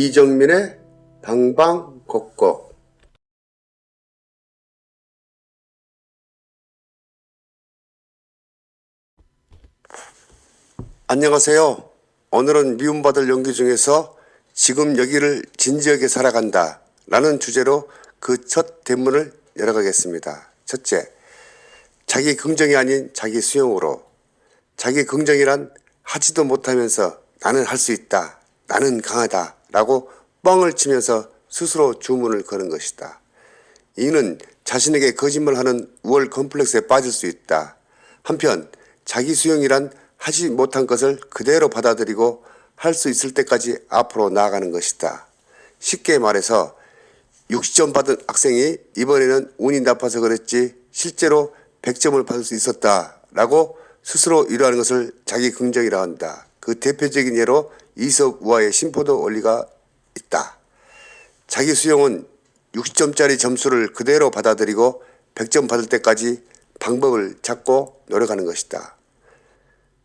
이정민의 방방곡곡. 안녕하세요. 오늘은 미움받을 연기 중에서 지금 여기를 진지하게 살아간다 라는 주제로 그 첫 대문을 열어가겠습니다. 첫째, 자기 긍정이 아닌 자기 수용으로. 자기 긍정이란 하지도 못하면서 나는 할 수 있다, 나는 강하다 라고 뻥을 치면서 스스로 주문을 거는 것이다. 이는 자신에게 거짓말하는 우월 컴플렉스에 빠질 수 있다. 한편 자기 수용이란 하지 못한 것을 그대로 받아들이고 할 수 있을 때까지 앞으로 나아가는 것이다. 쉽게 말해서 60점 받은 학생이 이번에는 운이 나빠서 그랬지 실제로 100점을 받을 수 있었다 라고 스스로 위로하는 것을 자기 긍정이라 한다. 그 대표적인 예로 이석우화의 심포도 원리가 있다. 자기 수용은 60점짜리 점수를 그대로 받아들이고 100점 받을 때까지 방법을 찾고 노력하는 것이다.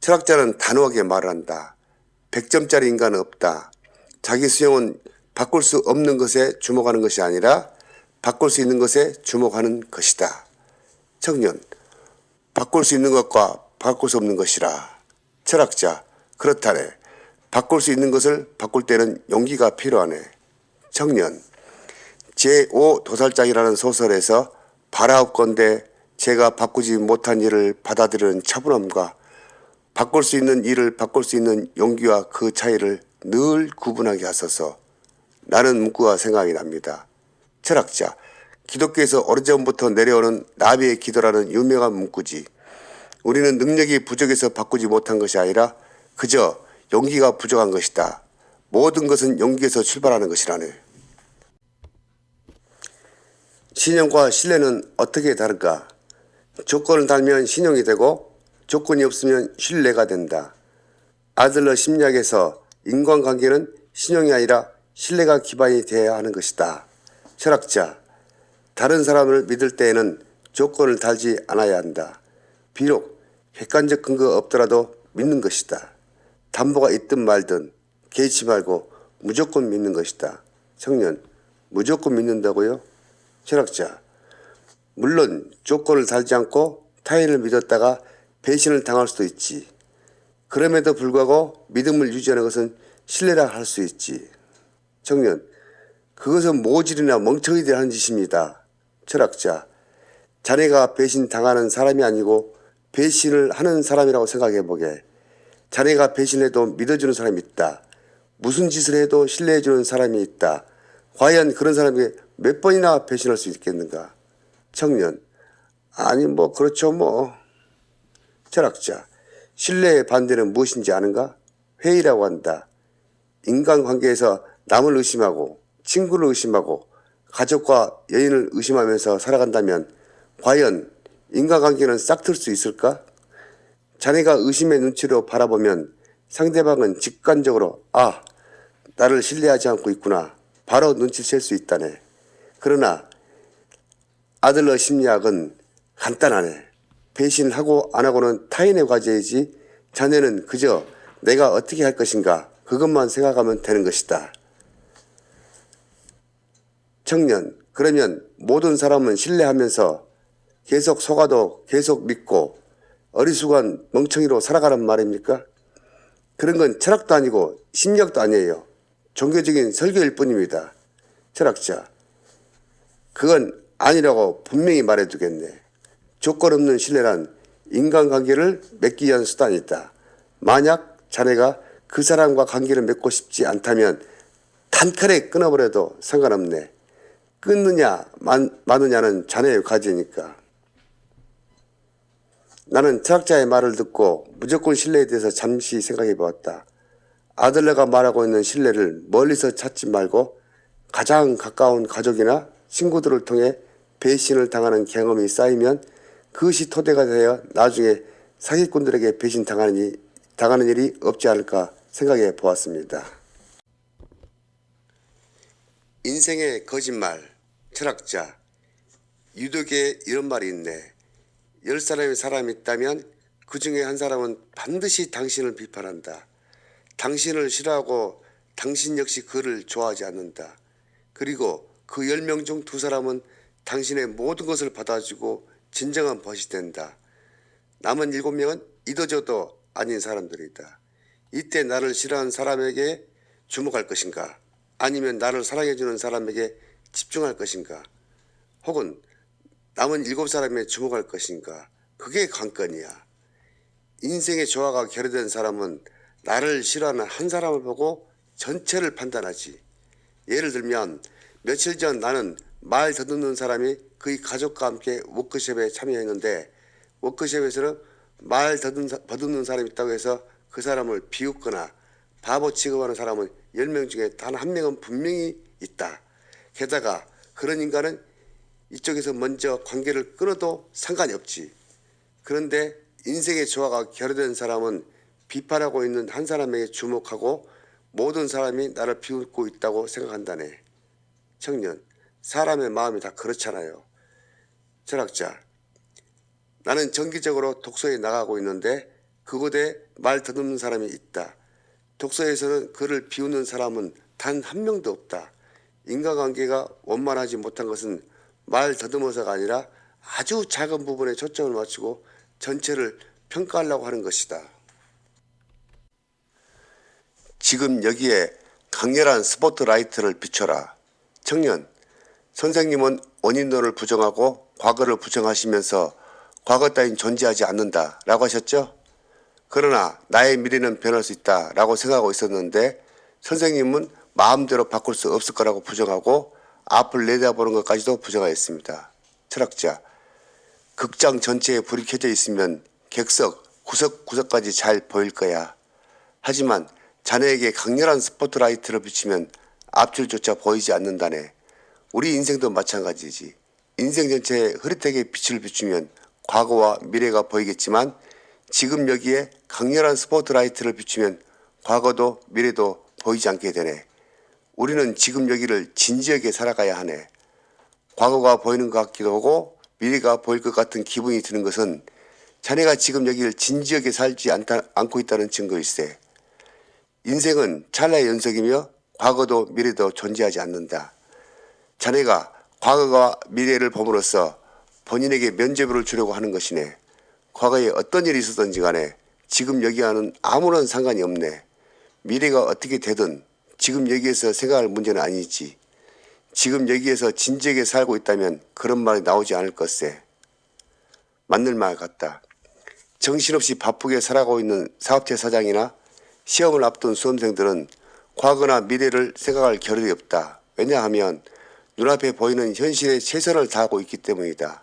철학자는 단호하게 말을 한다. 100점짜리 인간은 없다. 자기 수용은 바꿀 수 없는 것에 주목하는 것이 아니라 바꿀 수 있는 것에 주목하는 것이다. 청년, 바꿀 수 있는 것과 바꿀 수 없는 것이라. 철학자, 그렇다네. 바꿀 수 있는 것을 바꿀 때는 용기가 필요하네. 청년, 제5도살장이라는 소설에서 바라옵건대 제가 바꾸지 못한 일을 받아들이는 차분함과 바꿀 수 있는 일을 바꿀 수 있는 용기와 그 차이를 늘 구분하게 하소서. 라는 문구가 생각이 납니다. 철학자, 기독교에서 오래전부터 내려오는 나비의 기도라는 유명한 문구지. 우리는 능력이 부족해서 바꾸지 못한 것이 아니라 그저 용기가 부족한 것이다. 모든 것은 용기에서 출발하는 것이라네. 신용과 신뢰는 어떻게 다를까? 조건을 달면 신용이 되고 조건이 없으면 신뢰가 된다. 아들러 심리학에서 인간관계는 신용이 아니라 신뢰가 기반이 되어야 하는 것이다. 철학자, 다른 사람을 믿을 때에는 조건을 달지 않아야 한다. 비록 객관적 근거가 없더라도 믿는 것이다. 담보가 있든 말든 개의치 말고 무조건 믿는 것이다. 청년, 무조건 믿는다고요? 철학자, 물론 조건을 달지 않고 타인을 믿었다가 배신을 당할 수도 있지. 그럼에도 불구하고 믿음을 유지하는 것은 신뢰라 할 수 있지. 청년, 그것은 모질이나 멍청이들이 하는 짓입니다. 철학자, 자네가 배신 당하는 사람이 아니고 배신을 하는 사람이라고 생각해보게. 자네가 배신해도 믿어주는 사람이 있다. 무슨 짓을 해도 신뢰해주는 사람이 있다. 과연 그런 사람에게 몇 번이나 배신할 수 있겠는가? 청년, 아니 그렇죠 뭐. 철학자, 신뢰의 반대는 무엇인지 아는가? 회의라고 한다. 인간관계에서 남을 의심하고 친구를 의심하고 가족과 여인을 의심하면서 살아간다면 과연 인간관계는 싹틀 수 있을까? 자네가 의심의 눈치로 바라보면 상대방은 직관적으로 나를 신뢰하지 않고 있구나 바로 눈치챌 수 있다네. 그러나 아들러 심리학은 간단하네. 배신하고 안 하고는 타인의 과제이지 자네는 그저 내가 어떻게 할 것인가 그것만 생각하면 되는 것이다. 청년, 그러면 모든 사람은 신뢰하면서 계속 속아도 계속 믿고 어리숙한 멍청이로 살아가란 말입니까? 그런 건 철학도 아니고 심리학도 아니에요. 종교적인 설교일 뿐입니다. 철학자, 그건 아니라고 분명히 말해두겠네. 조건 없는 신뢰란 인간관계를 맺기 위한 수단이다. 만약 자네가 그 사람과 관계를 맺고 싶지 않다면 단칼에 끊어버려도 상관없네. 끊느냐 마느냐는 자네의 과제니까. 나는 철학자의 말을 듣고 무조건 신뢰에 대해서 잠시 생각해 보았다. 아들러가 말하고 있는 신뢰를 멀리서 찾지 말고 가장 가까운 가족이나 친구들을 통해 배신을 당하는 경험이 쌓이면 그것이 토대가 되어 나중에 사기꾼들에게 배신 당하는 일이 없지 않을까 생각해 보았습니다. 인생의 거짓말. 철학자, 유독에 이런 말이 있네. 10사람의 사람이 있다면 그 중에 한 사람은 반드시 당신을 비판한다. 당신을 싫어하고 당신 역시 그를 좋아하지 않는다. 그리고 그 10명 중 2사람은 당신의 모든 것을 받아주고 진정한 벗이 된다. 남은 7명은 이도저도 아닌 사람들이다. 이때 나를 싫어하는 사람에게 주목할 것인가? 아니면 나를 사랑해주는 사람에게 집중할 것인가? 혹은 남은 7사람에 주목할 것인가? 그게 관건이야. 인생의 조화가 결여된 사람은 나를 싫어하는 한 사람을 보고 전체를 판단하지. 예를 들면 며칠 전 나는 말 더듬는 사람이 그의 가족과 함께 워크숍에 참여했는데, 워크숍에서는 말 더듬는 사람이 있다고 해서 그 사람을 비웃거나 바보 취급하는 사람은 10명 중에 단 1명은 분명히 있다. 게다가 그런 인간은 이쪽에서 먼저 관계를 끊어도 상관이 없지. 그런데 인생의 조화가 결여된 사람은 비판하고 있는 한 사람에게 주목하고 모든 사람이 나를 비웃고 있다고 생각한다네. 청년, 사람의 마음이 다 그렇잖아요. 철학자, 나는 정기적으로 독서에 나가고 있는데 그곳에 말 더듬는 사람이 있다. 독서에서는 그를 비웃는 사람은 단 1명도 없다. 인간관계가 원만하지 못한 것은 말 더듬어서가 아니라 아주 작은 부분에 초점을 맞추고 전체를 평가하려고 하는 것이다. 지금 여기에 강렬한 스포트라이트를 비춰라. 청년, 선생님은 원인론을 부정하고 과거를 부정하시면서 과거 따윈 존재하지 않는다 라고 하셨죠? 그러나 나의 미래는 변할 수 있다 라고 생각하고 있었는데 선생님은 마음대로 바꿀 수 없을 거라고 부정하고 앞을 내다보는 것까지도 부정하였습니다. 철학자, 극장 전체에 불이 켜져 있으면 객석 구석구석까지 잘 보일 거야. 하지만 자네에게 강렬한 스포트라이트를 비치면 앞줄조차 보이지 않는다네. 우리 인생도 마찬가지지. 인생 전체에 흐릿하게 빛을 비추면 과거와 미래가 보이겠지만 지금 여기에 강렬한 스포트라이트를 비추면 과거도 미래도 보이지 않게 되네. 우리는 지금 여기를 진지하게 살아가야 하네. 과거가 보이는 것 같기도 하고 미래가 보일 것 같은 기분이 드는 것은 자네가 지금 여기를 진지하게 살지 않고 있다는 증거일세. 인생은 찰나의 연속이며 과거도 미래도 존재하지 않는다. 자네가 과거와 미래를 봄으로써 본인에게 면죄부를 주려고 하는 것이네. 과거에 어떤 일이 있었던지 간에 지금 여기와는 아무런 상관이 없네. 미래가 어떻게 되든 지금 여기에서 생각할 문제는 아니지. 지금 여기에서 진지하게 살고 있다면 그런 말이 나오지 않을 것세. 맞는 말 같다. 정신없이 바쁘게 살아가고 있는 사업체 사장이나 시험을 앞둔 수험생들은 과거나 미래를 생각할 겨를이 없다. 왜냐하면 눈앞에 보이는 현실에 최선을 다하고 있기 때문이다.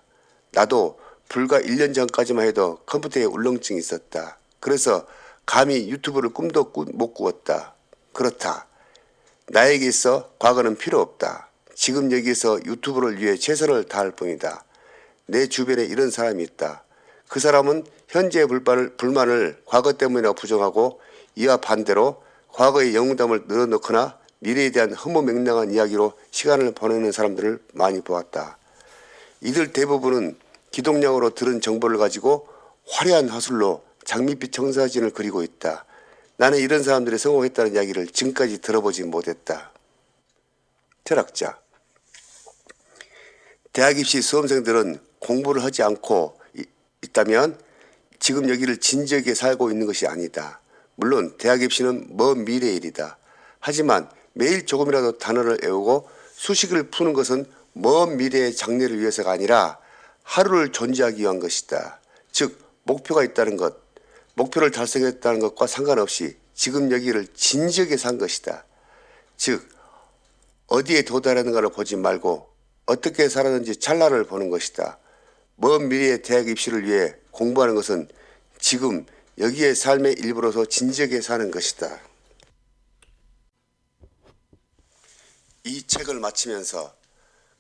나도 불과 1년 전까지만 해도 컴퓨터에 울렁증이 있었다. 그래서 감히 유튜브를 꿈도 못 꾸었다. 그렇다. 나에게 있어 과거는 필요 없다. 지금 여기에서 유튜브를 위해 최선을 다할 뿐이다. 내 주변에 이런 사람이 있다. 그 사람은 현재의 불만을 과거 때문이라고 부정하고 이와 반대로 과거의 영웅담을 늘어놓거나 미래에 대한 허무맹랑한 이야기로 시간을 보내는 사람들을 많이 보았다. 이들 대부분은 기동량으로 들은 정보를 가지고 화려한 화술로 장밋빛 청사진을 그리고 있다. 나는 이런 사람들이 성공했다는 이야기를 지금까지 들어보지 못했다. 철학자, 대학 입시 수험생들은 공부를 하지 않고 있다면 지금 여기를 진지하게 살고 있는 것이 아니다. 물론 대학 입시는 먼 미래의 일이다. 하지만 매일 조금이라도 단어를 외우고 수식을 푸는 것은 먼 미래의 장래를 위해서가 아니라 하루를 존재하기 위한 것이다. 즉 목표가 있다는 것, 목표를 달성했다는 것과 상관없이 지금 여기를 진지하게 산 것이다. 즉 어디에 도달하는가를 보지 말고 어떻게 살았는지 찰나를 보는 것이다. 먼 미래의 대학 입시를 위해 공부하는 것은 지금 여기의 삶의 일부로서 진지하게 사는 것이다. 이 책을 마치면서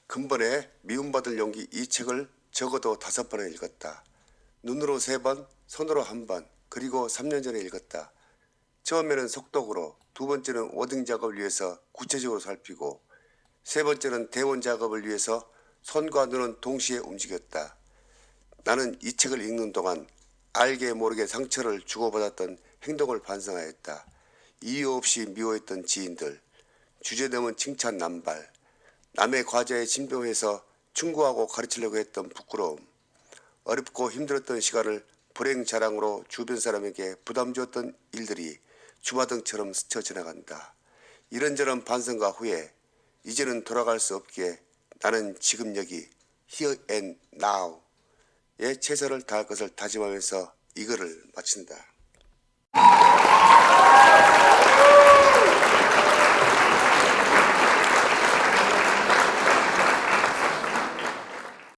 근본에 미움받을 용기 이 책을 적어도 5번을 읽었다. 눈으로 3번, 손으로 1번, 그리고 3년 전에 읽었다. 처음에는 속독으로, 두 번째는 워딩 작업을 위해서 구체적으로 살피고, 세 번째는 대본 작업을 위해서 손과 눈은 동시에 움직였다. 나는 이 책을 읽는 동안 알게 모르게 상처를 주고받았던 행동을 반성하였다. 이유 없이 미워했던 지인들, 주제넘은 칭찬 남발, 남의 과제에 진병해서 충고하고 가르치려고 했던 부끄러움, 어렵고 힘들었던 시간을 불행 자랑으로 주변 사람에게 부담 주었던 일들이 주마등처럼 스쳐 지나간다. 이런저런 반성과 후에 이제는 돌아갈 수 없기에 나는 지금 여기 here and now에 최선을 다할 것을 다짐하면서 이 글을 마친다.